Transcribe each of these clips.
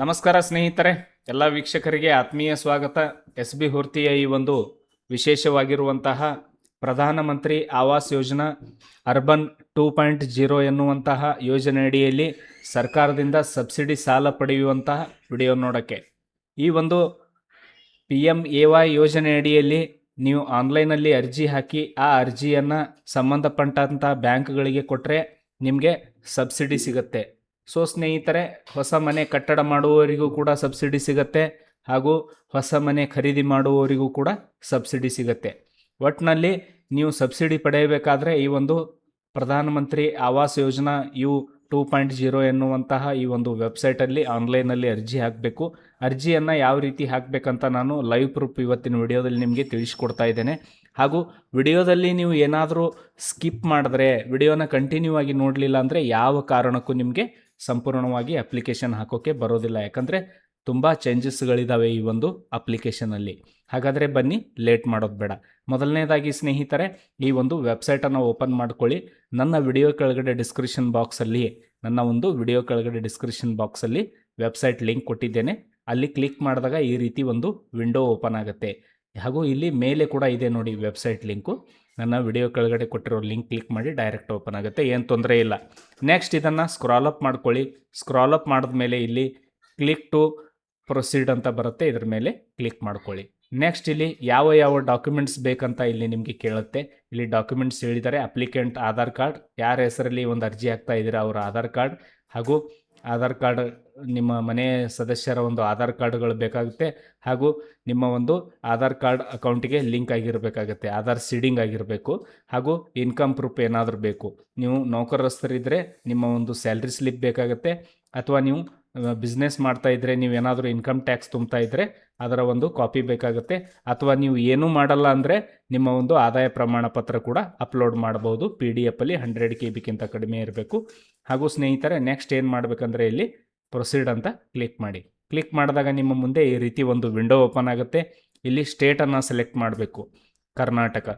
ನಮಸ್ಕಾರ ಸ್ನೇಹಿತರೆ, ಎಲ್ಲ ವೀಕ್ಷಕರಿಗೆ ಆತ್ಮೀಯ ಸ್ವಾಗತ. ಎಸ್ ಬಿ ಹುರ್ತಿಯ ಈ ಒಂದು ವಿಶೇಷವಾಗಿರುವಂತಹ ಪ್ರಧಾನಮಂತ್ರಿ ಆವಾಸ್ ಯೋಜನಾ ಅರ್ಬನ್ 2.0 ಎನ್ನುವಂತಹ ಯೋಜನೆ ಅಡಿಯಲ್ಲಿ ಸರ್ಕಾರದಿಂದ ಸಬ್ಸಿಡಿ ಸಾಲ ಪಡೆಯುವಂತಹ ವಿಡಿಯೋ ನೋಡೋಕ್ಕೆ. ಈ ಒಂದು PMAY ಯೋಜನೆ ಅಡಿಯಲ್ಲಿ ನೀವು ಆನ್ಲೈನಲ್ಲಿ ಅರ್ಜಿ ಹಾಕಿ ಆ ಅರ್ಜಿಯನ್ನು ಸಂಬಂಧಪಟ್ಟಂಥ ಬ್ಯಾಂಕ್ಗಳಿಗೆ ಕೊಟ್ಟರೆ ನಿಮಗೆ ಸಬ್ಸಿಡಿ ಸಿಗುತ್ತೆ. ಸೊ ಸ್ನೇಹಿತರೆ, ಹೊಸ ಮನೆ ಕಟ್ಟಡ ಮಾಡುವವರಿಗೂ ಕೂಡ ಸಬ್ಸಿಡಿ ಸಿಗುತ್ತೆ, ಹಾಗೂ ಹೊಸ ಮನೆ ಖರೀದಿ ಮಾಡುವವರಿಗೂ ಕೂಡ ಸಬ್ಸಿಡಿ ಸಿಗುತ್ತೆ. ಒಟ್ಟಿನಲ್ಲಿ ನೀವು ಸಬ್ಸಿಡಿ ಪಡೆಯಬೇಕಾದ್ರೆ ಈ ಒಂದು ಪ್ರಧಾನಮಂತ್ರಿ ಆವಾಸ್ ಯೋಜನಾ 2.0 ಎನ್ನುವಂತಹ ಈ ಒಂದು ವೆಬ್ಸೈಟಲ್ಲಿ ಆನ್ಲೈನಲ್ಲಿ ಅರ್ಜಿ ಹಾಕಬೇಕು. ಅರ್ಜಿಯನ್ನು ಯಾವ ರೀತಿ ಹಾಕಬೇಕಂತ ನಾನು ಲೈವ್ ಪ್ರೂಫ್ ಇವತ್ತಿನ ವಿಡಿಯೋದಲ್ಲಿ ನಿಮಗೆ ತಿಳಿಸ್ಕೊಡ್ತಾ ಇದ್ದೇನೆ. ಹಾಗೂ ವಿಡಿಯೋದಲ್ಲಿ ನೀವು ಏನಾದರೂ ಸ್ಕಿಪ್ ಮಾಡಿದ್ರೆ, ವಿಡಿಯೋನ ಕಂಟಿನ್ಯೂ ಆಗಿ ನೋಡಲಿಲ್ಲ ಅಂದರೆ ಯಾವ ಕಾರಣಕ್ಕೂ ನಿಮಗೆ ಸಂಪೂರ್ಣವಾಗಿ ಅಪ್ಲಿಕೇಶನ್ ಹಾಕೋಕ್ಕೆ ಬರೋದಿಲ್ಲ. ಯಾಕಂದರೆ ತುಂಬ ಚೇಂಜಸ್ಗಳಿದ್ದಾವೆ ಈ ಒಂದು ಅಪ್ಲಿಕೇಶನಲ್ಲಿ. ಹಾಗಾದರೆ ಬನ್ನಿ, ಲೇಟ್ ಮಾಡೋದು ಬೇಡ. ಮೊದಲನೇದಾಗಿ ಸ್ನೇಹಿತರೆ, ಈ ಒಂದು ವೆಬ್ಸೈಟನ್ನು ಓಪನ್ ಮಾಡ್ಕೊಳ್ಳಿ. ನನ್ನ ವಿಡಿಯೋ ಕೆಳಗಡೆ ಡಿಸ್ಕ್ರಿಪ್ಷನ್ ಬಾಕ್ಸಲ್ಲಿ ವೆಬ್ಸೈಟ್ ಲಿಂಕ್ ಕೊಟ್ಟಿದ್ದೇನೆ. ಅಲ್ಲಿ ಕ್ಲಿಕ್ ಮಾಡಿದಾಗ ಈ ರೀತಿ ಒಂದು ವಿಂಡೋ ಓಪನ್ ಆಗುತ್ತೆ. ಹಾಗೂ ಇಲ್ಲಿ ಮೇಲೆ ಕೂಡ ಇದೆ ನೋಡಿ ವೆಬ್ಸೈಟ್ ಲಿಂಕು. ನನ್ನ ವಿಡಿಯೋ ಕೆಳಗಡೆ ಕೊಟ್ಟಿರೋ ಲಿಂಕ್ ಕ್ಲಿಕ್ ಮಾಡಿ ಡೈರೆಕ್ಟ್ ಓಪನ್ ಆಗುತ್ತೆ, ಏನು ತೊಂದರೆ ಇಲ್ಲ. ನೆಕ್ಸ್ಟ್ ಇದನ್ನು ಸ್ಕ್ರಾಲ್ ಅಪ್ ಮಾಡ್ಕೊಳ್ಳಿ. ಸ್ಕ್ರಾಲ್ ಅಪ್ ಮಾಡಿದ್ಮೇಲೆ ಇಲ್ಲಿ ಕ್ಲಿಕ್ ಟು ಪ್ರೊಸೀಡ್ ಅಂತ ಬರುತ್ತೆ, ಇದ್ರ ಮೇಲೆ ಕ್ಲಿಕ್ ಮಾಡ್ಕೊಳ್ಳಿ. ನೆಕ್ಸ್ಟ್ ಇಲ್ಲಿ ಯಾವ ಡಾಕ್ಯುಮೆಂಟ್ಸ್ ಬೇಕಂತ ಇಲ್ಲಿ ನಿಮಗೆ ಕೇಳುತ್ತೆ. ಇಲ್ಲಿ ಡಾಕ್ಯುಮೆಂಟ್ಸ್ ಹೇಳಿದ್ದಾರೆ. ಅಪ್ಲಿಕೆಂಟ್ ಆಧಾರ್ ಕಾರ್ಡ್, ಯಾರ ಹೆಸರಲ್ಲಿ ಒಂದು ಅರ್ಜಿ ಹಾಕ್ತಾ ಇದ್ದೀರಾ ಅವರ ಆಧಾರ್ ಕಾರ್ಡ್, ಹಾಗೂ ಆಧಾರ್ ಕಾರ್ಡ್ ನಿಮ್ಮ ಮನೆ ಸದಸ್ಯರ ಒಂದು ಆಧಾರ್ ಕಾರ್ಡ್ಗಳು ಬೇಕಾಗುತ್ತೆ. ಹಾಗೂ ನಿಮ್ಮ ಒಂದು ಆಧಾರ್ ಕಾರ್ಡ್ ಅಕೌಂಟಿಗೆ ಲಿಂಕ್ ಆಗಿರಬೇಕಾಗುತ್ತೆ, ಆಧಾರ್ ಸೀಡಿಂಗ್ ಆಗಿರಬೇಕು. ಹಾಗೂ ಇನ್ಕಮ್ ಪ್ರೂಫ್ ಏನಾದರೂ ಬೇಕು. ನೀವು ನೌಕರಸ್ಥರಿದ್ದರೆ ನಿಮ್ಮ ಒಂದು ಸ್ಯಾಲ್ರಿ ಸ್ಲಿಪ್ ಬೇಕಾಗುತ್ತೆ, ಅಥವಾ ನೀವು ಬಿಸ್ನೆಸ್ ಮಾಡ್ತಾ ಇದ್ದರೆ, ನೀವು ಏನಾದರೂ ಇನ್ಕಮ್ ಟ್ಯಾಕ್ಸ್ ತುಂಬ್ತಾ ಇದ್ದರೆ ಅದರ ಒಂದು ಕಾಪಿ ಬೇಕಾಗುತ್ತೆ. ಅಥವಾ ನೀವು ಏನೂ ಮಾಡಲ್ಲ ಅಂದರೆ ನಿಮ್ಮ ಒಂದು ಆದಾಯ ಪ್ರಮಾಣ ಪತ್ರ ಕೂಡ ಅಪ್ಲೋಡ್ ಮಾಡ್ಬೋದು. PDF ಅಲ್ಲಿ 100 KB ಕಡಿಮೆ ಇರಬೇಕು. ಹಾಗೂ ಸ್ನೇಹಿತರೆ, ನೆಕ್ಸ್ಟ್ ಏನು ಮಾಡಬೇಕಂದ್ರೆ ಇಲ್ಲಿ ಪ್ರೊಸೀಡ್ ಅಂತ ಕ್ಲಿಕ್ ಮಾಡಿ. ಕ್ಲಿಕ್ ಮಾಡಿದಾಗ ನಿಮ್ಮ ಮುಂದೆ ಈ ರೀತಿ ಒಂದು ವಿಂಡೋ ಓಪನ್ ಆಗುತ್ತೆ. ಇಲ್ಲಿ ಸ್ಟೇಟನ್ನು ಸೆಲೆಕ್ಟ್ ಮಾಡಬೇಕು, ಕರ್ನಾಟಕ.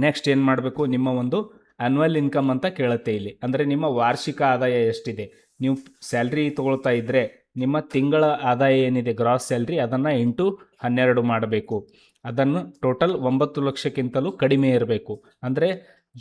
ನೆಕ್ಸ್ಟ್ ಏನು ಮಾಡಬೇಕು, ನಿಮ್ಮ ಒಂದು ಆ್ಯನ್ಯುವಲ್ ಇನ್ಕಮ್ ಅಂತ ಕೇಳುತ್ತೆ ಇಲ್ಲಿ. ಅಂದರೆ ನಿಮ್ಮ ವಾರ್ಷಿಕ ಆದಾಯ ಎಷ್ಟಿದೆ. ನೀವು ಸ್ಯಾಲ್ರಿ ತೊಗೊಳ್ತಾ ಇದ್ದರೆ ನಿಮ್ಮ ತಿಂಗಳ ಆದಾಯ ಏನಿದೆ, ಗ್ರಾಸ್ ಸ್ಯಾಲ್ರಿ, ಅದನ್ನು 12 ಮಾಡಬೇಕು. ಅದನ್ನು ಟೋಟಲ್ 9 ಲಕ್ಷಕ್ಕಿಂತಲೂ ಕಡಿಮೆ ಇರಬೇಕು. ಅಂದರೆ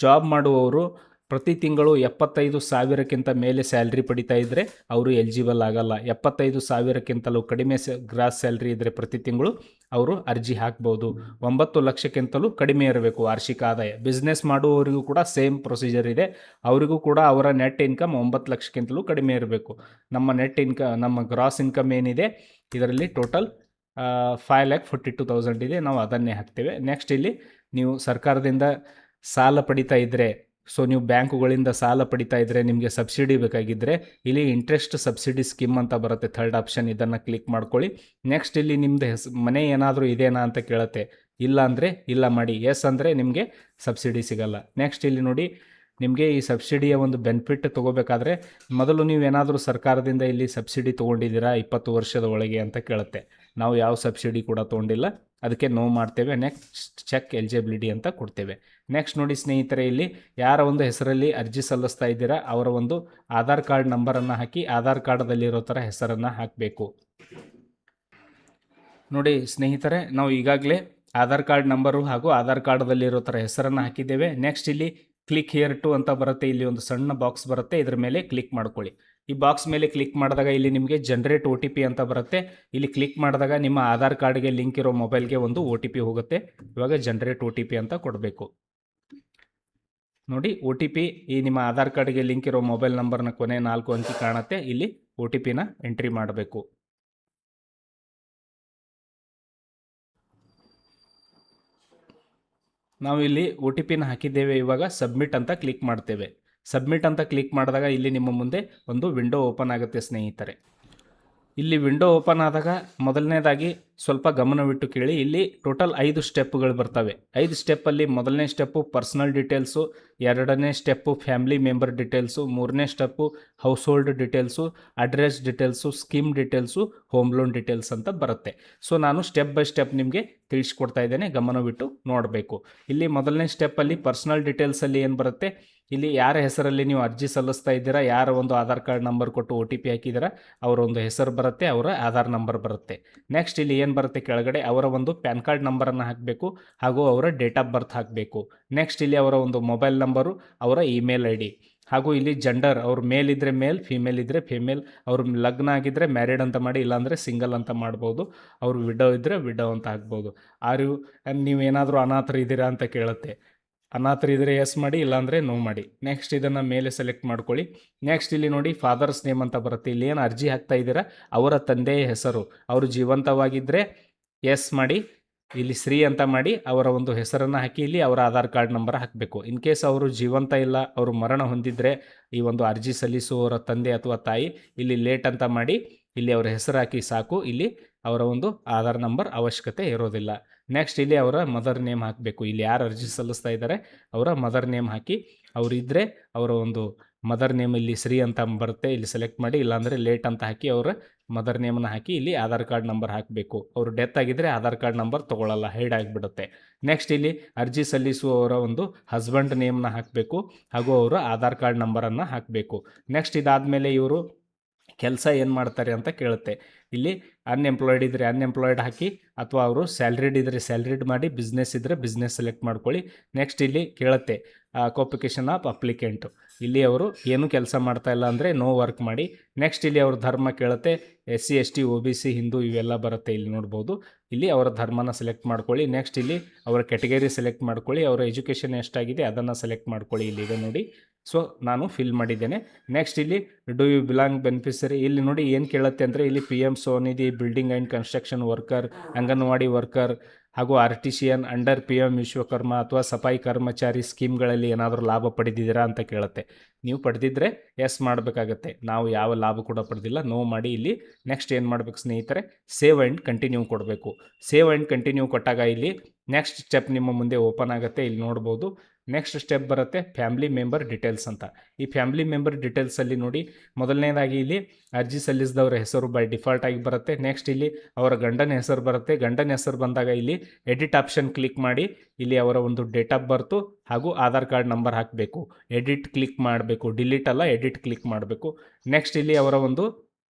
ಜಾಬ್ ಮಾಡುವವರು ಪ್ರತಿ ತಿಂಗಳು 75,000ಕ್ಕಿಂತ ಮೇಲೆ ಸ್ಯಾಲ್ರಿ ಪಡಿತಾ ಇದ್ದರೆ ಅವರು ಎಲಿಜಿಬಲ್ ಆಗಲ್ಲ. 75,000ಕ್ಕಿಂತಲೂ ಕಡಿಮೆ ಗ್ರಾಸ್ ಸ್ಯಾಲ್ರಿ ಇದ್ದರೆ ಪ್ರತಿ ತಿಂಗಳು ಅವರು ಅರ್ಜಿ ಹಾಕ್ಬೋದು. 9 ಲಕ್ಷಕ್ಕಿಂತಲೂ ಕಡಿಮೆ ಇರಬೇಕು ವಾರ್ಷಿಕ ಆದಾಯ. ಬಿಸ್ನೆಸ್ ಮಾಡುವವರಿಗೂ ಕೂಡ ಸೇಮ್ ಪ್ರೊಸೀಜರ್ ಇದೆ. ಅವರಿಗೂ ಕೂಡ ಅವರ ನೆಟ್ ಇನ್ಕಮ್ 9 ಲಕ್ಷಕ್ಕಿಂತಲೂ ಕಡಿಮೆ ಇರಬೇಕು. ನಮ್ಮ ಗ್ರಾಸ್ ಇನ್ಕಮ್ ಏನಿದೆ ಇದರಲ್ಲಿ ಟೋಟಲ್ 5,42,000 ಇದೆ, ನಾವು ಅದನ್ನೇ ಹಾಕ್ತೇವೆ. ನೆಕ್ಸ್ಟ್ ಇಲ್ಲಿ ನೀವು ಸರ್ಕಾರದಿಂದ ಸಾಲ ಪಡಿತಾ ಇದ್ದರೆ, ಸೊ ನೀವು ಬ್ಯಾಂಕುಗಳಿಂದ ಸಾಲ ಪಡಿತಾ ಇದ್ದರೆ, ನಿಮಗೆ ಸಬ್ಸಿಡಿ ಬೇಕಾಗಿದ್ದರೆ ಇಲ್ಲಿ ಇಂಟ್ರೆಸ್ಟ್ ಸಬ್ಸಿಡಿ ಸ್ಕೀಮ್ ಅಂತ ಬರುತ್ತೆ, ಥರ್ಡ್ ಆಪ್ಷನ್. ಇದನ್ನು ಕ್ಲಿಕ್ ಮಾಡ್ಕೊಳ್ಳಿ. ನೆಕ್ಸ್ಟ್ ಇಲ್ಲಿ ನಿಮ್ಮದು ಮನೆ ಏನಾದರೂ ಇದೆಯಾ ಅಂತ ಕೇಳುತ್ತೆ. ಇಲ್ಲ ಅಂದರೆ ಇಲ್ಲ ಮಾಡಿ, ಎಸ್ ಅಂದರೆ ನಿಮಗೆ ಸಬ್ಸಿಡಿ ಸಿಗಲ್ಲ. ನೆಕ್ಸ್ಟ್ ಇಲ್ಲಿ ನೋಡಿ, ನಿಮಗೆ ಈ ಸಬ್ಸಿಡಿಯ ಒಂದು ಬೆನಿಫಿಟ್ ತೊಗೋಬೇಕಾದ್ರೆ ಮೊದಲು ನೀವೇನಾದರೂ ಸರ್ಕಾರದಿಂದ ಇಲ್ಲಿ ಸಬ್ಸಿಡಿ ತೊಗೊಂಡಿದ್ದೀರಾ 20 ವರ್ಷದ ಒಳಗೆ ಅಂತ ಕೇಳುತ್ತೆ. ನಾವು ಯಾವ ಸಬ್ಸಿಡಿ ಕೂಡ ತೊಗೊಂಡಿಲ್ಲ, ಅದಕ್ಕೆ ನೋ ಮಾಡ್ತೇವೆ. ನೆಕ್ಸ್ಟ್ ಚೆಕ್ ಎಲಿಜಿಬಿಲಿಟಿ ಅಂತ ಕೊಡ್ತೇವೆ. ನೆಕ್ಸ್ಟ್ ನೋಡಿ ಸ್ನೇಹಿತರೆ, ಇಲ್ಲಿ ಯಾರ ಒಂದು ಹೆಸರಲ್ಲಿ ಅರ್ಜಿ ಸಲ್ಲಿಸ್ತಾ ಇದ್ದೀರಾ ಅವರ ಒಂದು ಆಧಾರ್ ಕಾರ್ಡ್ ನಂಬರನ್ನು ಹಾಕಿ ಆಧಾರ್ ಕಾರ್ಡಲ್ಲಿರೋ ಥರ ಹೆಸರನ್ನು ಹಾಕಬೇಕು. ನೋಡಿ ಸ್ನೇಹಿತರೆ, ನಾವು ಈಗಾಗಲೇ ಆಧಾರ್ ಕಾರ್ಡ್ ನಂಬರು ಹಾಗೂ ಆಧಾರ್ ಕಾರ್ಡಲ್ಲಿರೋ ಥರ ಹೆಸರನ್ನು ಹಾಕಿದ್ದೇವೆ. ನೆಕ್ಸ್ಟ್ ಇಲ್ಲಿ ಕ್ಲಿಕ್ ಹಿಯರ್ ಟು ಅಂತ ಬರುತ್ತೆ. ಇಲ್ಲಿ ಒಂದು ಸಣ್ಣ ಬಾಕ್ಸ್ ಬರುತ್ತೆ, ಇದರ ಮೇಲೆ ಕ್ಲಿಕ್ ಮಾಡ್ಕೊಳ್ಳಿ. ಈ ಬಾಕ್ಸ್ ಮೇಲೆ ಕ್ಲಿಕ್ ಮಾಡಿದಾಗ ಇಲ್ಲಿ ನಿಮಗೆ ಜನರೇಟ್ OTP ಅಂತ ಬರುತ್ತೆ. ಇಲ್ಲಿ ಕ್ಲಿಕ್ ಮಾಡಿದಾಗ ನಿಮ್ಮ ಆಧಾರ್ ಕಾರ್ಡ್ಗೆ ಲಿಂಕ್ ಇರೋ ಮೊಬೈಲ್ಗೆ ಒಂದು OTP ಹೋಗುತ್ತೆ. ಇವಾಗ ಜನರೇಟ್ OTP ಅಂತ ಕೊಡಬೇಕು. ನೋಡಿ OTP ಈ ನಿಮ್ಮ ಆಧಾರ್ ಕಾರ್ಡ್ಗೆ ಲಿಂಕ್ ಇರೋ ಮೊಬೈಲ್ ನಂಬರ್ನ ಕೊನೆ 4 ಅಂಕಿ ಕಾಣುತ್ತೆ. ಇಲ್ಲಿ OTPನ ಎಂಟ್ರಿ ಮಾಡಬೇಕು. ನಾವು ಇಲ್ಲಿ OTPನ ಹಾಕಿದ್ದೇವೆ. ಇವಾಗ ಸಬ್ಮಿಟ್ ಅಂತ ಕ್ಲಿಕ್ ಮಾಡ್ತೇವೆ. ಸಬ್ಮಿಟ್ ಅಂತ ಕ್ಲಿಕ್ ಮಾಡಿದಾಗ ಇಲ್ಲಿ ನಿಮ್ಮ ಮುಂದೆ ಒಂದು ವಿಂಡೋ ಓಪನ್ ಆಗುತ್ತೆ ಸ್ನೇಹಿತರೆ. ಇಲ್ಲಿ ವಿಂಡೋ ಓಪನ್ ಆದಾಗ ಮೊದಲನೇದಾಗಿ ಸ್ವಲ್ಪ ಗಮನವಿಟ್ಟು ಕೇಳಿ. ಇಲ್ಲಿ ಟೋಟಲ್ 5 ಸ್ಟೆಪ್ಗಳು ಬರ್ತವೆ. 5 ಸ್ಟೆಪ್ಪಲ್ಲಿ ಮೊದಲನೇ ಸ್ಟೆಪ್ಪು ಪರ್ಸನಲ್ ಡೀಟೇಲ್ಸು, ಎರಡನೇ ಸ್ಟೆಪ್ಪು ಫ್ಯಾಮಿಲಿ ಮೆಂಬರ್ ಡೀಟೇಲ್ಸು, ಮೂರನೇ step house hold details, address details, scheme details, home loan details ಅಂತ ಬರುತ್ತೆ. ಸೊ ನಾನು ಸ್ಟೆಪ್ ಬೈ ಸ್ಟೆಪ್ ನಿಮಗೆ ತಿಳಿಸ್ಕೊಡ್ತಾ ಇದ್ದೇನೆ, ಗಮನವಿಟ್ಟು ನೋಡಬೇಕು. ಇಲ್ಲಿ ಮೊದಲನೇ ಸ್ಟೆಪ್ಪಲ್ಲಿ ಪರ್ಸನಲ್ ಡೀಟೇಲ್ಸಲ್ಲಿ ಏನು ಬರುತ್ತೆ, ಇಲ್ಲಿ ಯಾರ ಹೆಸರಲ್ಲಿ ನೀವು ಅರ್ಜಿ ಸಲ್ಲಿಸ್ತಾ ಇದ್ದೀರಾ, ಯಾರ ಒಂದು ಆಧಾರ್ ಕಾರ್ಡ್ ನಂಬರ್ ಕೊಟ್ಟು OTP ಹಾಕಿದ್ದೀರಾ ಅವರ ಒಂದು ಹೆಸರು ಬರುತ್ತೆ, ಅವರ ಆಧಾರ್ ನಂಬರ್ ಬರುತ್ತೆ. ನೆಕ್ಸ್ಟ್ ಇಲ್ಲಿ ಏನು ಬರುತ್ತೆ ಕೆಳಗಡೆ ಅವರ ಒಂದು ಪ್ಯಾನ್ ಕಾರ್ಡ್ ನಂಬರನ್ನು ಹಾಕಬೇಕು ಹಾಗೂ ಅವರ ಡೇಟ್ ಆಫ್ ಬರ್ತ್ ಹಾಕಬೇಕು. ನೆಕ್ಸ್ಟ್ ಇಲ್ಲಿ ಅವರ ಒಂದು ಮೊಬೈಲ್ ನಂಬರು, ಅವರ ಇಮೇಲ್ ID ಹಾಗೂ ಇಲ್ಲಿ ಜೆಂಡರ್, ಅವ್ರು ಮೇಲ್ ಇದ್ದರೆ ಮೇಲ್, ಫಿಮೇಲ್ ಇದ್ದರೆ ಫಿಮೇಲ್, ಅವ್ರು ಲಗ್ನ ಆಗಿದ್ದರೆ ಮ್ಯಾರಿಡ್ ಅಂತ ಮಾಡಿ, ಇಲ್ಲಾಂದರೆ ಸಿಂಗಲ್ ಅಂತ ಮಾಡ್ಬೋದು. ಅವರು ವಿಡೋ ಇದ್ದರೆ ವಿಡೋ ಅಂತ ಹಾಕ್ಬೋದು. ನೀವೇನಾದರೂ ಅನಾಥರು ಇದ್ದೀರಾ ಅಂತ ಕೇಳುತ್ತೆ. ಅನಾಥರಿದ್ದರೆ ಎಸ್ ಮಾಡಿ, ಇಲ್ಲಾಂದರೆ ನೋ ಮಾಡಿ. ನೆಕ್ಸ್ಟ್ ಇದನ್ನು ಮೇಲೆ ಸೆಲೆಕ್ಟ್ ಮಾಡ್ಕೊಳ್ಳಿ. ನೆಕ್ಸ್ಟ್ ಇಲ್ಲಿ ನೋಡಿ ಫಾದರ್ಸ್ ನೇಮ್ ಅಂತ ಬರುತ್ತೆ. ಇಲ್ಲಿ ಏನು ಅರ್ಜಿ ಹಾಕ್ತಾ ಇದ್ದೀರಾ ಅವರ ತಂದೆಯ ಹೆಸರು, ಅವರು ಜೀವಂತವಾಗಿದ್ದರೆ ಎಸ್ ಮಾಡಿ, ಇಲ್ಲಿ ಶ್ರೀ ಅಂತ ಮಾಡಿ ಅವರ ಒಂದು ಹೆಸರನ್ನು ಹಾಕಿ ಇಲ್ಲಿ ಅವರ ಆಧಾರ್ ಕಾರ್ಡ್ ನಂಬರ್ ಹಾಕಬೇಕು. ಇನ್ ಕೇಸ್ ಅವರು ಜೀವಂತ ಇಲ್ಲ, ಅವರು ಮರಣ ಹೊಂದಿದರೆ ಈ ಒಂದು ಅರ್ಜಿ ಸಲ್ಲಿಸುವವರ ತಂದೆ ಅಥವಾ ತಾಯಿ ಇಲ್ಲಿ ಲೇಟ್ ಅಂತ ಮಾಡಿ ಇಲ್ಲಿ ಅವರ ಹೆಸರು ಹಾಕಿ ಸಾಕು. ಇಲ್ಲಿ ಅವರ ಒಂದು ಆಧಾರ್ ನಂಬರ್ ಅವಶ್ಯಕತೆ ಇರೋದಿಲ್ಲ. ನೆಕ್ಸ್ಟ್ ಇಲ್ಲಿ ಅವರ ಮದರ್ ನೇಮ್ ಹಾಕಬೇಕು. ಇಲ್ಲಿ ಯಾರು ಅರ್ಜಿ ಸಲ್ಲಿಸ್ತಾ ಇದ್ದಾರೆ ಅವರ ಮದರ್ ನೇಮ್ ಹಾಕಿ, ಅವರಿದ್ದರೆ ಅವರ ಒಂದು ಮದರ್ ನೇಮ್ ಇಲ್ಲಿ ಶ್ರೀ ಅಂತ ಬರುತ್ತೆ, ಇಲ್ಲಿ ಸೆಲೆಕ್ಟ್ ಮಾಡಿ, ಇಲ್ಲಾಂದರೆ ಲೇಟ್ ಅಂತ ಹಾಕಿ ಅವರ ಮದರ್ ನೇಮನ್ನು ಹಾಕಿ ಇಲ್ಲಿ ಆಧಾರ್ ಕಾರ್ಡ್ ನಂಬರ್ ಹಾಕಬೇಕು. ಅವರು ಡೆತ್ ಆಗಿದ್ದರೆ ಆಧಾರ್ ಕಾರ್ಡ್ ನಂಬರ್ ತೊಗೊಳ್ಳಲ್ಲ, ಹೈಡ್ ಆಗಿಬಿಡುತ್ತೆ. ನೆಕ್ಸ್ಟ್ ಇಲ್ಲಿ ಅರ್ಜಿ ಸಲ್ಲಿಸುವವರ ಒಂದು ಹಸ್ಬೆಂಡ್ ನೇಮ್ನ ಹಾಕಬೇಕು ಹಾಗೂ ಅವರ ಆಧಾರ್ ಕಾರ್ಡ್ ನಂಬರನ್ನು ಹಾಕಬೇಕು. ನೆಕ್ಸ್ಟ್ ಇದಾದಮೇಲೆ ಇವರು ಕೆಲಸ ಏನು ಮಾಡ್ತಾರೆ ಅಂತ ಕೇಳುತ್ತೆ. ಇಲ್ಲಿ ಅನ್ಎಂಪ್ಲಾಯ್ಡ್ ಇದ್ದರೆ ಅನ್ಎಂಪ್ಲಾಯ್ಡ್ ಹಾಕಿ, ಅಥವಾ ಅವರು ಸ್ಯಾಲ್ರಿಡ್ ಇದ್ದರೆ ಸ್ಯಾಲ್ರಿಡ್ ಮಾಡಿ, ಬಿಸ್ನೆಸ್ ಇದ್ದರೆ ಬಿಸ್ನೆಸ್ ಸೆಲೆಕ್ಟ್ ಮಾಡ್ಕೊಳ್ಳಿ. ನೆಕ್ಸ್ಟ್ ಇಲ್ಲಿ ಕೇಳುತ್ತೆ ಆಕ್ಯುಪೇಷನ್ ಆಫ್ ಅಪ್ಲಿಕೆಂಟು, ಇಲ್ಲಿ ಅವರು ಏನು ಕೆಲಸ ಮಾಡ್ತಾ ಇಲ್ಲ ಅಂದರೆ ನೋ ವರ್ಕ್ ಮಾಡಿ. ನೆಕ್ಸ್ಟ್ ಇಲ್ಲಿ ಅವ್ರ ಧರ್ಮ ಕೇಳುತ್ತೆ, SC ST OBC ಹಿಂದೂ ಇವೆಲ್ಲ ಬರುತ್ತೆ, ಇಲ್ಲಿ ನೋಡ್ಬೋದು. ಇಲ್ಲಿ ಅವರ ಧರ್ಮನ ಸೆಲೆಕ್ಟ್ ಮಾಡ್ಕೊಳ್ಳಿ. ನೆಕ್ಸ್ಟ್ ಇಲ್ಲಿ ಅವರ ಕ್ಯಾಟಗರಿ ಸೆಲೆಕ್ಟ್ ಮಾಡ್ಕೊಳ್ಳಿ, ಅವರ ಎಜುಕೇಷನ್ ಎಷ್ಟಾಗಿದೆ ಅದನ್ನು ಸೆಲೆಕ್ಟ್ ಮಾಡ್ಕೊಳ್ಳಿ. ಇಲ್ಲಿ ಇದೆ ನೋಡಿ, ಸೊ ನಾನು ಫಿಲ್ ಮಾಡಿದ್ದೇನೆ. ನೆಕ್ಸ್ಟ್ ಇಲ್ಲಿ ಡು ಯು ಬಿಲಾಂಗ್ ಬೆನಿಫಿಷರಿ, ಇಲ್ಲಿ ನೋಡಿ ಏನು ಕೇಳುತ್ತೆ ಅಂದರೆ ಇಲ್ಲಿ PM Svanidhi, building and construction worker, anganwadi worker ಹಾಗೂ ಆರ್ಟಿಷಿಯನ್ ಅಂಡರ್ PM ವಿಶ್ವಕರ್ಮ ಅಥವಾ ಸಫಾಯಿ ಕರ್ಮಚಾರಿ ಸ್ಕೀಮ್ಗಳಲ್ಲಿ ಏನಾದರೂ ಲಾಭ ಪಡೆದಿದ್ದೀರಾ ಅಂತ ಕೇಳುತ್ತೆ. ನೀವು ಪಡೆದಿದ್ದರೆ ಎಸ್ ಮಾಡಬೇಕಾಗತ್ತೆ. ನಾವು ಯಾವ ಲಾಭ ಕೂಡ ಪಡೆದಿಲ್ಲ, ನೋ ಮಾಡಿ. ಇಲ್ಲಿ ನೆಕ್ಸ್ಟ್ ಏನು ಮಾಡಬೇಕು ಸ್ನೇಹಿತರೆ, ಸೇವ್ ಆ್ಯಂಡ್ ಕಂಟಿನ್ಯೂ ಕೊಡಬೇಕು. ಸೇವ್ ಆ್ಯಂಡ್ ಕಂಟಿನ್ಯೂ ಕೊಟ್ಟಾಗ ಇಲ್ಲಿ ನೆಕ್ಸ್ಟ್ ಸ್ಟೆಪ್ ನಿಮ್ಮ ಮುಂದೆ ಓಪನ್ ಆಗುತ್ತೆ, ಇಲ್ಲಿ ನೋಡ್ಬೋದು. ನೆಕ್ಸ್ಟ್ ಸ್ಟೆಪ್ ಬರುತ್ತೆ ಫ್ಯಾಮಿಲಿ ಮೆಂಬರ್ ಡೀಟೇಲ್ಸ್ ಅಂತ. ಈ ಫ್ಯಾಮಿಲಿ ಮೆಂಬರ್ ಡೀಟೇಲ್ಸಲ್ಲಿ ನೋಡಿ, ಮೊದಲನೇದಾಗಿ ಇಲ್ಲಿ ಅರ್ಜಿ ಸಲ್ಲಿಸಿದವರ ಹೆಸರು ಬೈ ಡಿಫಾಲ್ಟ್ ಆಗಿ ಬರುತ್ತೆ. ನೆಕ್ಸ್ಟ್ ಇಲ್ಲಿ ಅವರ ಗಂಡನ ಹೆಸರು ಬರುತ್ತೆ. ಗಂಡನ ಹೆಸರು ಬಂದಾಗ ಇಲ್ಲಿ ಎಡಿಟ್ ಆಪ್ಷನ್ ಕ್ಲಿಕ್ ಮಾಡಿ, ಇಲ್ಲಿ ಅವರ ಒಂದು ಡೇಟ್ ಆಫ್ ಬರ್ತು ಹಾಗೂ ಆಧಾರ್ ಕಾರ್ಡ್ ನಂಬರ್ ಹಾಕಬೇಕು. ಎಡಿಟ್ ಕ್ಲಿಕ್ ಮಾಡಬೇಕು, ಡಿಲೀಟ್ ಅಲ್ಲ, ಎಡಿಟ್ ಕ್ಲಿಕ್ ಮಾಡಬೇಕು. ನೆಕ್ಸ್ಟ್ ಇಲ್ಲಿ ಅವರ ಒಂದು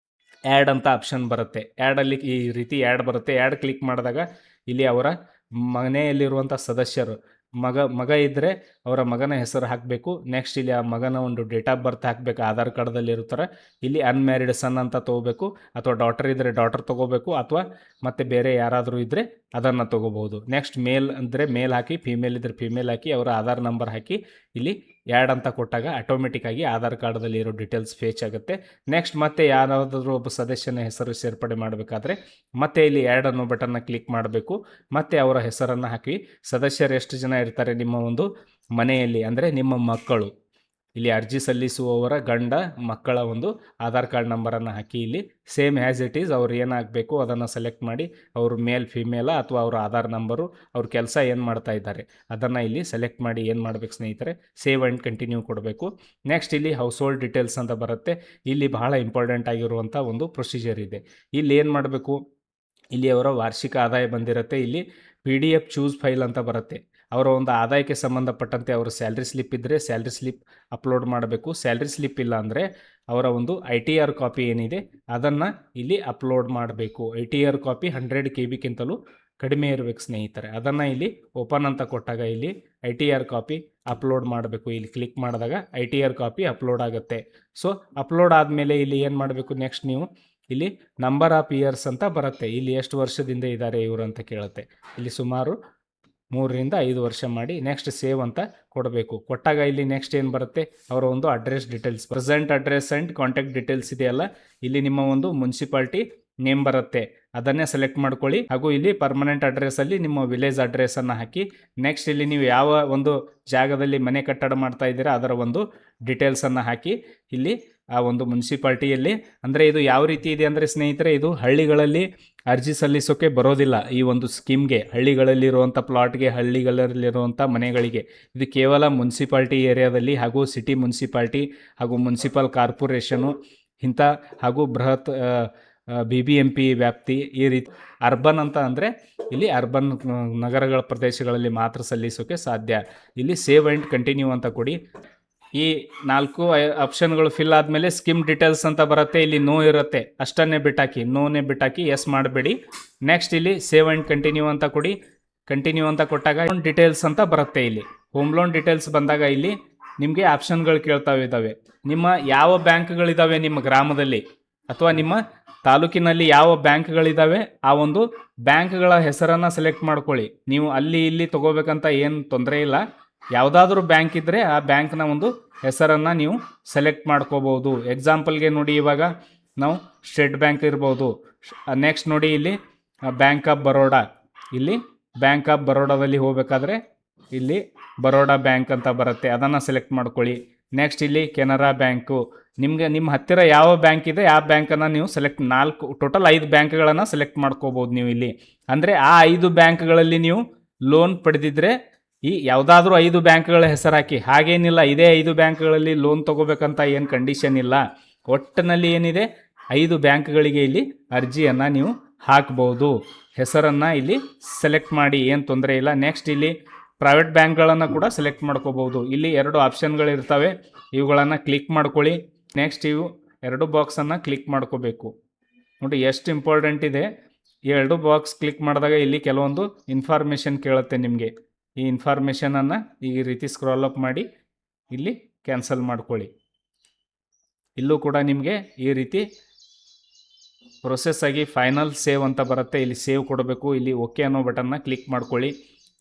ಆ್ಯಡ್ ಅಂತ ಆಪ್ಷನ್ ಬರುತ್ತೆ. ಆ್ಯಡಲ್ಲಿ ಈ ರೀತಿ ಆ್ಯಡ್ ಬರುತ್ತೆ. ಆ್ಯಡ್ ಕ್ಲಿಕ್ ಮಾಡಿದಾಗ ಇಲ್ಲಿ ಅವರ ಮನೆಯಲ್ಲಿರುವಂಥ ಸದಸ್ಯರು, ಮಗ ಇದ್ದರೆ ಅವರ ಮಗನ ಹೆಸರು ಹಾಕಬೇಕು. ನೆಕ್ಸ್ಟ್ ಇಲ್ಲಿ ಆ ಮಗನ ಒಂದು ಡೇಟ್ ಆಫ್ ಬರ್ತ್ ಹಾಕಬೇಕು, ಆಧಾರ್ ಕಾರ್ಡ್ದಲ್ಲಿ ಇರ್ತಾರೆ. ಇಲ್ಲಿ ಅನ್ಮ್ಯಾರಿಡ್ ಸನ್ ಅಂತ ತೊಗೋಬೇಕು, ಅಥವಾ ಡಾಟರ್ ಇದ್ದರೆ ಡಾಟರ್ ತೊಗೋಬೇಕು, ಅಥವಾ ಮತ್ತು ಬೇರೆ ಯಾರಾದರೂ ಇದ್ದರೆ ಅದನ್ನು ತೊಗೋಬೋದು. ನೆಕ್ಸ್ಟ್ ಮೇಲ್ ಅಂದರೆ ಮೇಲ್ ಹಾಕಿ, ಫಿಮೇಲ್ ಇದ್ದರೆ ಫಿಮೇಲ್ ಹಾಕಿ, ಅವರ ಆಧಾರ್ ನಂಬರ್ ಹಾಕಿ ಇಲ್ಲಿ ಆ್ಯಡ್ ಅಂತ ಕೊಟ್ಟಾಗ ಆಟೋಮೆಟಿಕ್ಕಾಗಿ ಆಧಾರ್ ಕಾರ್ಡಲ್ಲಿ ಇರೋ ಡೀಟೇಲ್ಸ್ ಫೇಚ್ ಆಗುತ್ತೆ. ನೆಕ್ಸ್ಟ್ ಮತ್ತೆ ಯಾರಾದರೂ ಒಬ್ಬ ಸದಸ್ಯನ ಹೆಸರು ಸೇರ್ಪಡೆ ಮಾಡಬೇಕಾದ್ರೆ ಮತ್ತೆ ಇಲ್ಲಿ ಆ್ಯಡ್ ಅನ್ನೋ ಬಟನ್ನ ಕ್ಲಿಕ್ ಮಾಡಬೇಕು. ಮತ್ತೆ ಅವರ ಹೆಸರನ್ನು ಹಾಕಿ, ಸದಸ್ಯರು ಎಷ್ಟು ಜನ ಇರ್ತಾರೆ ನಿಮ್ಮ ಒಂದು ಮನೆಯಲ್ಲಿ ಅಂದರೆ ನಿಮ್ಮ ಮಕ್ಕಳು, ಇಲ್ಲಿ ಅರ್ಜಿ ಸಲ್ಲಿಸುವವರ ಗಂಡ ಮಕ್ಕಳ ಒಂದು ಆಧಾರ್ ಕಾರ್ಡ್ ನಂಬರನ್ನು ಹಾಕಿ, ಇಲ್ಲಿ ಸೇಮ್ ಆ್ಯಸ್ ಇಟ್ ಈಸ್ ಅವ್ರು ಏನಾಗಬೇಕು ಅದನ್ನು ಸೆಲೆಕ್ಟ್ ಮಾಡಿ, ಅವರು ಮೇಲ್ ಫಿಮೇಲ ಅಥವಾ ಅವರ ಆಧಾರ್ ನಂಬರು, ಅವ್ರ ಕೆಲಸ ಏನು ಮಾಡ್ತಾ ಇದ್ದಾರೆ ಅದನ್ನು ಇಲ್ಲಿ ಸೆಲೆಕ್ಟ್ ಮಾಡಿ ಏನು ಮಾಡಬೇಕು ಸ್ನೇಹಿತರೆ, ಸೇವ್ ಆ್ಯಂಡ್ ಕಂಟಿನ್ಯೂ ಕೊಡಬೇಕು. ನೆಕ್ಸ್ಟ್ ಇಲ್ಲಿ ಹೌಸ್ ಹೋಲ್ಡ್ ಡೀಟೇಲ್ಸ್ ಅಂತ ಬರುತ್ತೆ. ಇಲ್ಲಿ ಬಹಳ ಇಂಪಾರ್ಟೆಂಟ್ ಆಗಿರುವಂಥ ಒಂದು ಪ್ರೊಸೀಜರ್ ಇದೆ. ಇಲ್ಲಿ ಏನು ಮಾಡಬೇಕು, ಇಲ್ಲಿ ಅವರ ವಾರ್ಷಿಕ ಆದಾಯ ಬಂದಿರುತ್ತೆ. ಇಲ್ಲಿ PDF ಚೂಸ್ ಫೈಲ್ ಅಂತ ಬರುತ್ತೆ. ಅವರ ಒಂದು ಆದಾಯಕ್ಕೆ ಸಂಬಂಧಪಟ್ಟಂತೆ ಅವರ ಸ್ಯಾಲ್ರಿ ಸ್ಲಿಪ್ ಇದ್ದರೆ ಸ್ಯಾಲ್ರಿ ಸ್ಲಿಪ್ ಅಪ್ಲೋಡ್ ಮಾಡಬೇಕು. ಸ್ಯಾಲ್ರಿ ಸ್ಲಿಪ್ ಇಲ್ಲ ಅಂದರೆ ಅವರ ಒಂದು ITR ಕಾಪಿ ಏನಿದೆ ಅದನ್ನು ಇಲ್ಲಿ ಅಪ್ಲೋಡ್ ಮಾಡಬೇಕು. ITR ಕಾಪಿ 100 KB ಕಡಿಮೆ ಇರಬೇಕು ಸ್ನೇಹಿತರೆ. ಅದನ್ನು ಇಲ್ಲಿ ಓಪನ್ ಅಂತ ಕೊಟ್ಟಾಗ ಇಲ್ಲಿ ITR ಕಾಪಿ ಅಪ್ಲೋಡ್ ಮಾಡಬೇಕು. ಇಲ್ಲಿ ಕ್ಲಿಕ್ ಮಾಡಿದಾಗ ITR ಕಾಪಿ ಅಪ್ಲೋಡ್ ಆಗುತ್ತೆ. ಸೊ ಅಪ್ಲೋಡ್ ಆದಮೇಲೆ ಇಲ್ಲಿ ಏನು ಮಾಡಬೇಕು, ನೆಕ್ಸ್ಟ್ ನೀವು ಇಲ್ಲಿ ನಂಬರ್ ಆಫ್ ಇಯರ್ಸ್ ಅಂತ ಬರುತ್ತೆ. ಇಲ್ಲಿ ಎಷ್ಟು ವರ್ಷದಿಂದ ಇದ್ದಾರೆ ಇವರು ಅಂತ ಕೇಳುತ್ತೆ. ಇಲ್ಲಿ ಸುಮಾರು 3 ರಿಂದ 5 ವರ್ಷ ಮಾಡಿ ನೆಕ್ಸ್ಟ್ ಸೇವ್ ಅಂತ ಕೊಡಬೇಕು. ಕೊಟ್ಟಾಗ ಇಲ್ಲಿ ನೆಕ್ಸ್ಟ್ ಏನು ಬರುತ್ತೆ, ಅವರ ಒಂದು address details, present address and contact details ಇದೆಯಲ್ಲ, ಇಲ್ಲಿ ನಿಮ್ಮ ಒಂದು ಮುನ್ಸಿಪಾಲ್ಟಿ ನೇಮ್ ಬರುತ್ತೆ, ಅದನ್ನೇ ಸೆಲೆಕ್ಟ್ ಮಾಡ್ಕೊಳ್ಳಿ. ಹಾಗೂ ಇಲ್ಲಿ ಪರ್ಮನೆಂಟ್ ಅಡ್ರೆಸ್ಸಲ್ಲಿ ನಿಮ್ಮ ವಿಲೇಜ್ ಅಡ್ರೆಸ್ಸನ್ನು ಹಾಕಿ. ನೆಕ್ಸ್ಟ್ ಇಲ್ಲಿ ನೀವು ಯಾವ ಒಂದು ಜಾಗದಲ್ಲಿ ಮನೆ ಕಟ್ಟಡ ಮಾಡ್ತಾ ಇದ್ದೀರಾ ಅದರ ಒಂದು ಡೀಟೇಲ್ಸನ್ನು ಹಾಕಿ. ಇಲ್ಲಿ ಆ ಒಂದು ಮುನ್ಸಿಪಾಲ್ಟಿಯಲ್ಲಿ ಅಂದರೆ ಇದು ಯಾವ ರೀತಿ ಇದೆ ಅಂದರೆ ಸ್ನೇಹಿತರೆ, ಇದು ಹಳ್ಳಿಗಳಲ್ಲಿ ಅರ್ಜಿ ಸಲ್ಲಿಸೋಕ್ಕೆ ಬರೋದಿಲ್ಲ ಈ ಒಂದು ಸ್ಕೀಮ್ಗೆ. ಹಳ್ಳಿಗಳಲ್ಲಿರುವಂಥ ಪ್ಲಾಟ್ಗೆ, ಹಳ್ಳಿಗಳಲ್ಲಿರುವಂಥ ಮನೆಗಳಿಗೆ ಇದು ಕೇವಲ ಮುನ್ಸಿಪಾಲ್ಟಿ ಏರಿಯಾದಲ್ಲಿ ಹಾಗೂ ಸಿಟಿ ಮುನ್ಸಿಪಾಲ್ಟಿ ಹಾಗೂ ಮುನ್ಸಿಪಲ್ ಕಾರ್ಪೊರೇಷನು ಇಂಥ ಹಾಗೂ ಬೃಹತ್ BBMP ವ್ಯಾಪ್ತಿ ಈ ರೀತಿ ಅರ್ಬನ್ ಅಂತ ಅಂದರೆ ಇಲ್ಲಿ ಅರ್ಬನ್ ನಗರಗಳ ಪ್ರದೇಶಗಳಲ್ಲಿ ಮಾತ್ರ ಸಲ್ಲಿಸೋಕ್ಕೆ ಸಾಧ್ಯ. ಇಲ್ಲಿ ಸೇವ್ ಆ್ಯಂಡ್ ಕಂಟಿನ್ಯೂ ಅಂತ ಕೊಡಿ. ಈ 4 ಆಪ್ಷನ್ಗಳು ಫಿಲ್ ಆದಮೇಲೆ ಸ್ಕಿಮ್ ಡೀಟೇಲ್ಸ್ ಅಂತ ಬರುತ್ತೆ. ಇಲ್ಲಿ ನೋ ಇರುತ್ತೆ, ಅಷ್ಟನ್ನೇ ಬಿಟ್ಟಾಕಿ, ನೋನೇ ಬಿಟ್ಟಾಕಿ, ಎಸ್ ಮಾಡಬೇಡಿ. ನೆಕ್ಸ್ಟ್ ಇಲ್ಲಿ ಸೇವ್ ಆ್ಯಂಡ್ ಕಂಟಿನ್ಯೂ ಅಂತ ಕೊಡಿ. ಕಂಟಿನ್ಯೂ ಅಂತ ಕೊಟ್ಟಾಗ ಲೋನ್ ಡೀಟೇಲ್ಸ್ ಅಂತ ಬರುತ್ತೆ. ಇಲ್ಲಿ ಹೋಮ್ ಲೋನ್ ಡೀಟೇಲ್ಸ್ ಬಂದಾಗ ಇಲ್ಲಿ ನಿಮಗೆ ಆಪ್ಷನ್ಗಳು ಕೇಳ್ತಾವೆ. ನಿಮ್ಮ ಯಾವ ಬ್ಯಾಂಕ್ಗಳಿದ್ದಾವೆ ನಿಮ್ಮ ಗ್ರಾಮದಲ್ಲಿ ಅಥವಾ ನಿಮ್ಮ ತಾಲೂಕಿನಲ್ಲಿ ಯಾವ ಬ್ಯಾಂಕ್ಗಳಿದ್ದಾವೆ ಆ ಒಂದು ಬ್ಯಾಂಕ್ಗಳ ಹೆಸರನ್ನು ಸೆಲೆಕ್ಟ್ ಮಾಡ್ಕೊಳ್ಳಿ. ನೀವು ಅಲ್ಲಿ ಇಲ್ಲಿ ತಗೋಬೇಕಂತ ಏನು ತೊಂದರೆ ಇಲ್ಲ. ಯಾವುದಾದ್ರೂ ಬ್ಯಾಂಕ್ ಇದ್ದರೆ ಆ ಬ್ಯಾಂಕ್ನ ಒಂದು ಹೆಸರನ್ನು ನೀವು ಸೆಲೆಕ್ಟ್ ಮಾಡ್ಕೋಬೋದು. ಎಕ್ಸಾಂಪಲ್ಗೆ ನೋಡಿ, ಇವಾಗ ನಾವು ಸ್ಟೇಟ್ ಬ್ಯಾಂಕ್ ಇರ್ಬೋದು. ನೆಕ್ಸ್ಟ್ ನೋಡಿ ಇಲ್ಲಿ ಬ್ಯಾಂಕ್ ಆಫ್ ಬರೋಡಾ. ಇಲ್ಲಿ ಬ್ಯಾಂಕ್ ಆಫ್ ಬರೋಡಾದಲ್ಲಿ ಹೋಗಬೇಕಾದ್ರೆ ಇಲ್ಲಿ ಬರೋಡಾ ಬ್ಯಾಂಕ್ ಅಂತ ಬರುತ್ತೆ, ಅದನ್ನು ಸೆಲೆಕ್ಟ್ ಮಾಡ್ಕೊಳ್ಳಿ. ನೆಕ್ಸ್ಟ್ ಇಲ್ಲಿ ಕೆನರಾ ಬ್ಯಾಂಕು. ನಿಮಗೆ ನಿಮ್ಮ ಹತ್ತಿರ ಯಾವ ಬ್ಯಾಂಕ್ ಇದೆ ಆ ಬ್ಯಾಂಕನ್ನು ನೀವು ಟೋಟಲ್ 5 ಬ್ಯಾಂಕ್ಗಳನ್ನು ಸೆಲೆಕ್ಟ್ ಮಾಡ್ಕೋಬೋದು ನೀವು ಇಲ್ಲಿ. ಅಂದರೆ ಆ 5 ಬ್ಯಾಂಕ್ಗಳಲ್ಲಿ ನೀವು ಲೋನ್ ಪಡೆದಿದ್ರೆ ಈ ಯಾವುದಾದ್ರೂ 5 ಬ್ಯಾಂಕ್ಗಳ ಹೆಸರು ಹಾಕಿ. ಹಾಗೇನಿಲ್ಲ ಇದೇ 5 ಬ್ಯಾಂಕ್ಗಳಲ್ಲಿ ಲೋನ್ ತೊಗೋಬೇಕಂತ ಏನು ಕಂಡೀಷನ್ ಇಲ್ಲ. ಒಟ್ಟಿನಲ್ಲಿ ಏನಿದೆ 5 ಬ್ಯಾಂಕ್ಗಳಿಗೆ ಇಲ್ಲಿ ಅರ್ಜಿಯನ್ನು ನೀವು ಹಾಕ್ಬೋದು. ಹೆಸರನ್ನು ಇಲ್ಲಿ ಸೆಲೆಕ್ಟ್ ಮಾಡಿ, ಏನು ತೊಂದರೆ ಇಲ್ಲ. ನೆಕ್ಸ್ಟ್ ಇಲ್ಲಿ ಪ್ರೈವೇಟ್ ಬ್ಯಾಂಕ್ಗಳನ್ನು ಕೂಡ ಸೆಲೆಕ್ಟ್ ಮಾಡ್ಕೋಬೋದು. ಇಲ್ಲಿ 2 ಆಪ್ಷನ್ಗಳಿರ್ತವೆ, ಇವುಗಳನ್ನು ಕ್ಲಿಕ್ ಮಾಡ್ಕೊಳ್ಳಿ. ನೆಕ್ಸ್ಟ್ ಇವು 2 ಬಾಕ್ಸನ್ನು ಕ್ಲಿಕ್ ಮಾಡ್ಕೋಬೇಕು. ನೋಡಿ ಎಷ್ಟು ಇಂಪಾರ್ಟೆಂಟ್ ಇದೆ. ಈ 2 ಬಾಕ್ಸ್ ಕ್ಲಿಕ್ ಮಾಡಿದಾಗ ಇಲ್ಲಿ ಕೆಲವೊಂದು ಇನ್ಫಾರ್ಮೇಷನ್ ಕೇಳುತ್ತೆ ನಿಮಗೆ. ಈ ಇನ್ಫಾರ್ಮೇಷನನ್ನು ಈ ರೀತಿ ಸ್ಕ್ರಾಲ್ ಅಪ್ ಮಾಡಿ ಇಲ್ಲಿ ಕ್ಯಾನ್ಸಲ್ ಮಾಡ್ಕೊಳ್ಳಿ. ಇಲ್ಲೂ ಕೂಡ ನಿಮಗೆ ಈ ರೀತಿ ಪ್ರೊಸೆಸ್ ಆಗಿ ಫೈನಲ್ ಸೇವ್ ಅಂತ ಬರುತ್ತೆ. ಇಲ್ಲಿ ಸೇವ್ ಕೊಡಬೇಕು. ಇಲ್ಲಿ ಓಕೆ ಅನ್ನೋ ಬಟನ್ನ ಕ್ಲಿಕ್ ಮಾಡ್ಕೊಳ್ಳಿ.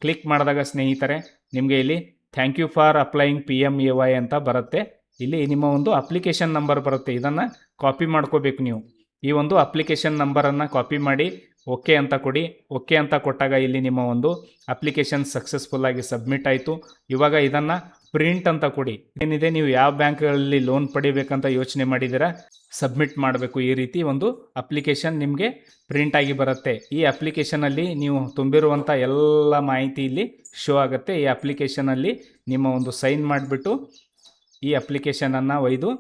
ಕ್ಲಿಕ್ ಮಾಡಿದಾಗ ಸ್ನೇಹಿತರೆ ನಿಮಗೆ ಇಲ್ಲಿ thank you for applying PMAY ಅಂತ ಬರುತ್ತೆ. ಇಲ್ಲಿ ನಿಮ್ಮ ಒಂದು ಅಪ್ಲಿಕೇಶನ್ ನಂಬರ್ ಬರುತ್ತೆ, ಇದನ್ನು ಕಾಪಿ ಮಾಡ್ಕೋಬೇಕು ನೀವು. ಈ ಒಂದು ಅಪ್ಲಿಕೇಶನ್ ನಂಬರನ್ನು ಕಾಪಿ ಮಾಡಿ ಓಕೆ ಅಂತ ಕೊಡಿ. ಓಕೆ ಅಂತ ಕೊಟ್ಟಾಗ ಇಲ್ಲಿ ನಿಮ್ಮ ಒಂದು ಅಪ್ಲಿಕೇಶನ್ ಸಕ್ಸಸ್ಫುಲ್ಲಾಗಿ ಸಬ್ಮಿಟ್ ಆಯಿತು. ಇವಾಗ ಇದನ್ನು ಪ್ರಿಂಟ್ ಅಂತ ಕೊಡಿ. ಏನಿದೆ ನೀವು ಯಾವ ಬ್ಯಾಂಕ್ಗಳಲ್ಲಿ ಲೋನ್ ಪಡಿಬೇಕಂತ ಯೋಚನೆ ಮಾಡಿದ್ದೀರಾ ಸಬ್ಮಿಟ್ ಮಾಡಬೇಕು. ಈ ರೀತಿ ಒಂದು ಅಪ್ಲಿಕೇಶನ್ ನಿಮಗೆ ಪ್ರಿಂಟ್ ಆಗಿ ಬರುತ್ತೆ. ಈ ಅಪ್ಲಿಕೇಶನಲ್ಲಿ ನೀವು ತುಂಬಿರುವಂಥ ಎಲ್ಲ ಮಾಹಿತಿ ಇಲ್ಲಿ ಶೋ ಆಗುತ್ತೆ. ಈ ಅಪ್ಲಿಕೇಶನಲ್ಲಿ ನಿಮ್ಮ ಒಂದು ಸೈನ್ ಮಾಡಿಬಿಟ್ಟು ಈ ಅಪ್ಲಿಕೇಶನನ್ನು ಒಯ್ದು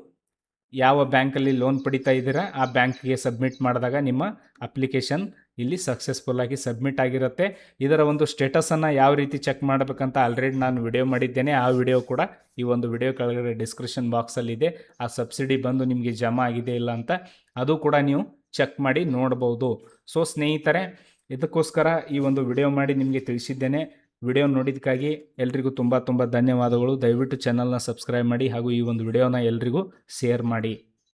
ಯಾವ ಬ್ಯಾಂಕಲ್ಲಿ ಲೋನ್ ಪಡಿತಾ ಇದ್ದೀರಾ ಆ ಬ್ಯಾಂಕ್ಗೆ ಸಬ್ಮಿಟ್ ಮಾಡಿದಾಗ ನಿಮ್ಮ ಅಪ್ಲಿಕೇಶನ್ ಇಲ್ಲಿ ಸಕ್ಸಸ್ಫುಲ್ಲಾಗಿ ಸಬ್ಮಿಟ್ ಆಗಿರುತ್ತೆ. ಇದರ ಒಂದು ಸ್ಟೇಟಸನ್ನು ಯಾವ ರೀತಿ ಚೆಕ್ ಮಾಡಬೇಕಂತ ಆಲ್ರೆಡಿ ನಾನು ವಿಡಿಯೋ ಮಾಡಿದ್ದೇನೆ. ಆ ವಿಡಿಯೋ ಕೂಡ ಈ ಒಂದು ವಿಡಿಯೋ ಕೆಳಗಡೆ ಡಿಸ್ಕ್ರಿಪ್ಷನ್ ಬಾಕ್ಸಲ್ಲಿದೆ. ಆ ಸಬ್ಸಿಡಿ ಬಂದು ನಿಮಗೆ ಜಮಾ ಆಗಿದೆ ಇಲ್ಲ ಅಂತ ಅದು ಕೂಡ ನೀವು ಚೆಕ್ ಮಾಡಿ ನೋಡ್ಬೋದು. ಸೊ ಸ್ನೇಹಿತರೆ, ಇದಕ್ಕೋಸ್ಕರ ಈ ಒಂದು ವಿಡಿಯೋ ಮಾಡಿ ನಿಮಗೆ ತಿಳಿಸಿದ್ದೇನೆ. ವಿಡಿಯೋ ನೋಡಿದ್ದಕ್ಕಾಗಿ ಎಲ್ರಿಗೂ ತುಂಬ ಧನ್ಯವಾದಗಳು. ದಯವಿಟ್ಟು ಚಾನಲ್ನ ಸಬ್ಸ್ಕ್ರೈಬ್ ಮಾಡಿ ಹಾಗೂ ಈ ಒಂದು ವಿಡಿಯೋನ ಎಲ್ರಿಗೂ ಶೇರ್ ಮಾಡಿ.